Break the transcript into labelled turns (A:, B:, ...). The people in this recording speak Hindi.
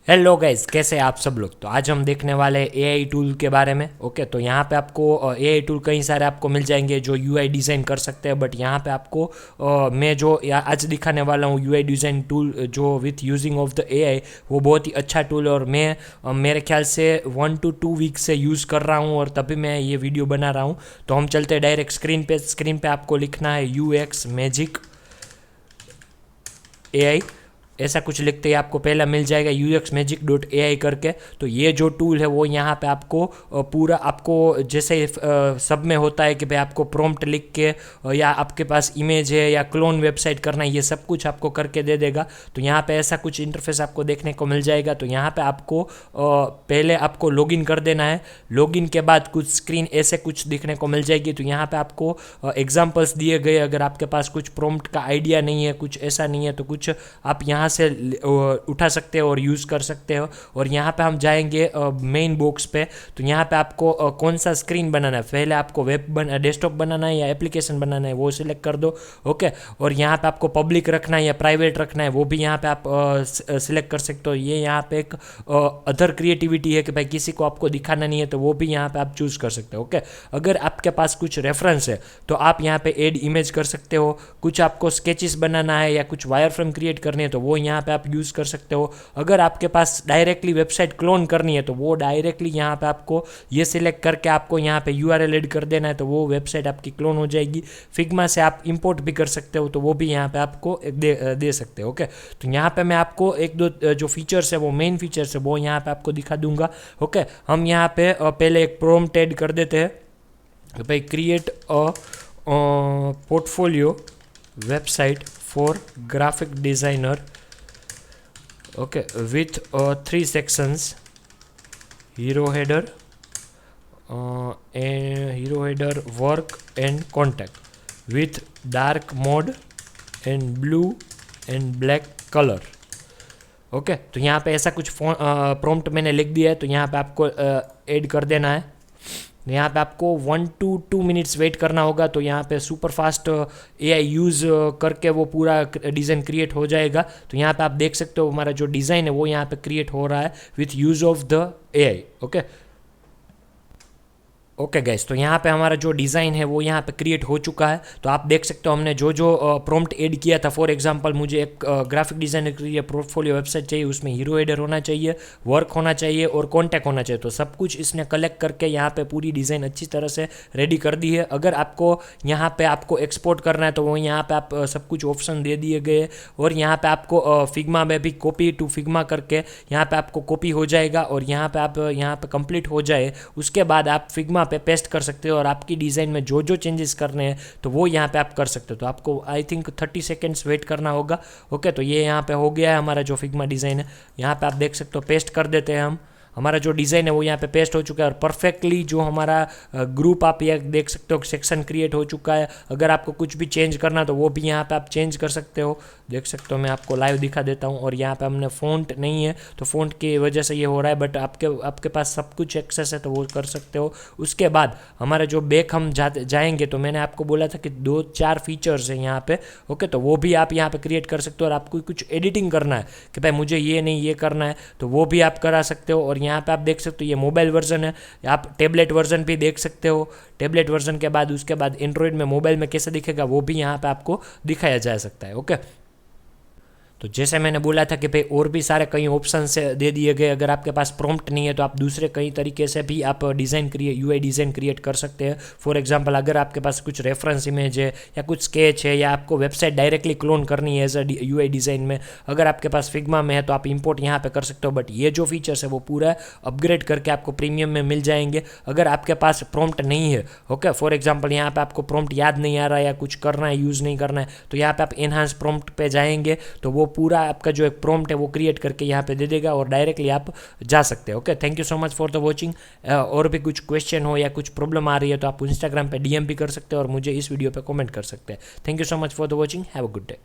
A: हेलो गाइस, कैसे हैं आप सब लोग। तो आज हम देखने वाले हैं एआई टूल के बारे में। ओके, तो यहाँ पे आपको एआई टूल कई सारे आपको मिल जाएंगे जो यूआई डिज़ाइन कर सकते हैं। बट यहाँ पे आपको मैं जो आज दिखाने वाला हूँ यूआई डिज़ाइन टूल जो with using of the AI, वो बहुत ही अच्छा टूल है और मैं मेरे ख्याल से 1 to 2 वीक से यूज़ कर रहा हूँ और तभी मैं ये वीडियो बना रहा हूँ। तो हम चलते हैं डायरेक्ट स्क्रीन पे आपको लिखना है यूएक्स मैजिक एआई, ऐसा कुछ लिखते ही आपको पहला मिल जाएगा uxmagic.ai करके। तो ये जो टूल है वो यहाँ पे आपको पूरा आपको जैसे सब में होता है कि भाई आपको प्रॉम्प्ट लिख के या आपके पास इमेज है या क्लोन वेबसाइट करना है, ये सब कुछ आपको करके दे देगा। तो यहाँ पे ऐसा कुछ इंटरफेस आपको देखने को मिल जाएगा। तो यहाँ पे आपको पहले आपको लॉगिन कर देना है। लॉगिन के बाद कुछ स्क्रीन ऐसे कुछ दिखने को मिल जाएगी। तो यहाँ पे आपको एग्जाम्पल्स दिए गए, अगर आपके पास कुछ प्रॉम्प्ट का आइडिया नहीं है, कुछ ऐसा नहीं है, तो कुछ आप यहाँ से उठा सकते हो और यूज़ कर सकते हो। और यहाँ पे हम जाएंगे मेन बॉक्स पे। तो यहाँ पे आपको कौन सा स्क्रीन बनाना है, पहले आपको डेस्कटॉप बनाना है या एप्लीकेशन बनाना है, वो सिलेक्ट कर दो। ओके, और यहाँ पे आपको पब्लिक रखना है या प्राइवेट रखना है, वो भी यहाँ पे आप सिलेक्ट कर सकते हो। ये यहाँ पे एक अदर क्रिएटिविटी है कि भाई किसी को आपको दिखाना नहीं है, तो वो भी यहाँ पे आप चूज़ कर सकते हो। ओके, अगर आपके पास कुछ रेफरेंस है तो आप यहाँ पे एड इमेज कर सकते हो। कुछ आपको स्केचेस बनाना है या कुछ वायर फ्रेम क्रिएट करनी है तो वो यहाँ पे आप यूज़ कर सकते हो। अगर आपके पास डायरेक्टली वेबसाइट क्लोन करनी है तो वो डायरेक्टली यहाँ पे आपको ये सिलेक्ट करके आपको यहाँ पे यूआरएल ऐड कर देना है, तो वो वेबसाइट आपकी क्लोन हो जाएगी। फिग्मा से आप इंपोर्ट भी कर सकते हो, तो वो भी यहाँ पे आपको दे सकते हो। ओके, तो यहाँ पे मैं आपको एक दो जो फीचर्स है, वो मेन फीचर्स है, वो यहाँ पे आपको दिखा दूंगा। ओके, हम यहाँ पे पहले एक प्रॉम्प्ट ऐड कर देते हैं भाई, create a portfolio website for graphic designer, okay, with 3 sections: hero header, hero header, work and contact, with dark mode and blue and black color. Okay, तो यहाँ पे ऐसा कुछ प्रॉम्प्ट मैंने लिख दिया है। तो यहाँ पे आपको ऐड कर देना है। यहाँ पे आपको 1 to 2 मिनट्स वेट करना होगा। तो यहाँ पे सुपर फास्ट एआई यूज़ करके वो पूरा डिज़ाइन क्रिएट हो जाएगा। तो यहाँ पे आप देख सकते हो हमारा जो डिज़ाइन है वो यहाँ पे क्रिएट हो रहा है with use of the AI. Okay okay guys, तो यहाँ पे हमारा जो डिज़ाइन है वो यहाँ पे क्रिएट हो चुका है। तो आप देख सकते हो हमने जो जो प्रॉम्प्ट ऐड किया था। फॉर एग्जांपल, मुझे एक ग्राफिक डिज़ाइनर के लिए पोर्टफोलियो वेबसाइट चाहिए, उसमें हीरो हेडर होना चाहिए, वर्क होना चाहिए और कॉन्टैक्ट होना चाहिए। तो सब कुछ इसने कलेक्ट करके यहाँ पे पूरी डिज़ाइन अच्छी तरह से रेडी कर दी है। अगर आपको यहाँ पे आपको एक्सपोर्ट करना है तो वो यहाँ पे आप सब कुछ ऑप्शन दे दिए गए। और यहाँ पे आपको फिग्मा में भी कॉपी टू फिग्मा करके यहाँ पे आपको कॉपी हो जाएगा। और यहाँ पे आप यहाँ पे कंप्लीट हो जाए उसके बाद आप फिग्मा पे पेस्ट कर सकते हो और आपकी डिज़ाइन में जो जो चेंजेस करने हैं तो वो यहाँ पे आप कर सकते हो। तो आपको आई थिंक 30 सेकेंड्स वेट करना होगा। ओके, तो ये यहाँ पे हो गया है हमारा जो फिग्मा डिज़ाइन है। यहाँ पे आप देख सकते हो, पेस्ट कर देते हैं हम। हमारा जो डिज़ाइन है वो यहाँ पे पेस्ट हो चुका है और परफेक्टली जो हमारा ग्रुप आप ये देख सकते हो सेक्शन क्रिएट हो चुका है। अगर आपको कुछ भी चेंज करना तो वो भी यहाँ पे आप चेंज कर सकते हो। देख सकते हो, मैं आपको लाइव दिखा देता हूँ। और यहाँ पे हमने फ़ॉन्ट नहीं है तो फ़ॉन्ट की वजह से ये हो रहा है, बट आपके पास सब कुछ एक्सेस है तो वो कर सकते हो। उसके बाद हमारा जो बैक हम जाएंगे तो मैंने आपको बोला था कि 2-4 फीचर्स हैं यहाँ पे। ओके, तो वो भी आप यहाँ पे क्रिएट कर सकते हो। और आपको कुछ एडिटिंग करना है कि भाई मुझे ये नहीं ये करना है तो वो भी आप करा सकते हो। और यहाँ पे आप देख सकते हो ये मोबाइल वर्जन है, आप टैबलेट वर्जन भी देख सकते हो। टैबलेट वर्जन के बाद उसके बाद एंड्रॉयड में मोबाइल में कैसे दिखेगा वो भी यहाँ पे आपको दिखाया जा सकता है। ओके, तो जैसे मैंने बोला था कि भाई और भी सारे कई ऑप्शन से दे दिए गए। अगर आपके पास प्रॉम्प्ट नहीं है तो आप दूसरे कई तरीके से भी आप यूआई डिज़ाइन क्रिएट कर सकते हैं। फॉर एग्जांपल, अगर आपके पास कुछ रेफरेंस इमेज है या कुछ स्केच है या आपको वेबसाइट डायरेक्टली क्लोन करनी है एज अ यूआई डिज़ाइन में, अगर आपके पास फिग्मा में है तो आप इंपोर्ट यहाँ पे कर सकते हो। बट ये जो फीचर्स है वो पूरा अपग्रेड करके आपको प्रीमियम में मिल जाएंगे। अगर आपके पास प्रॉम्प्ट नहीं है, ओके, फॉर एग्जाम्पल यहाँ पे आपको प्रॉम्प्ट याद नहीं आ रहा है या कुछ करना है, यूज़ नहीं करना है, तो यहाँ पे आप एनहांस प्रॉम्प्ट पे जाएंगे तो वो पूरा आपका जो एक प्रॉम्प्ट है वो क्रिएट करके यहाँ पे दे देगा और डायरेक्टली आप जा सकते हैं। Okay, thank you so much for the watching. और भी कुछ क्वेश्चन हो या कुछ प्रॉब्लम आ रही है तो आप इंस्टाग्राम पे डीएम भी कर सकते हो और मुझे इस वीडियो पे कमेंट कर सकते हैं। Thank you so much for the watching. Have a good day.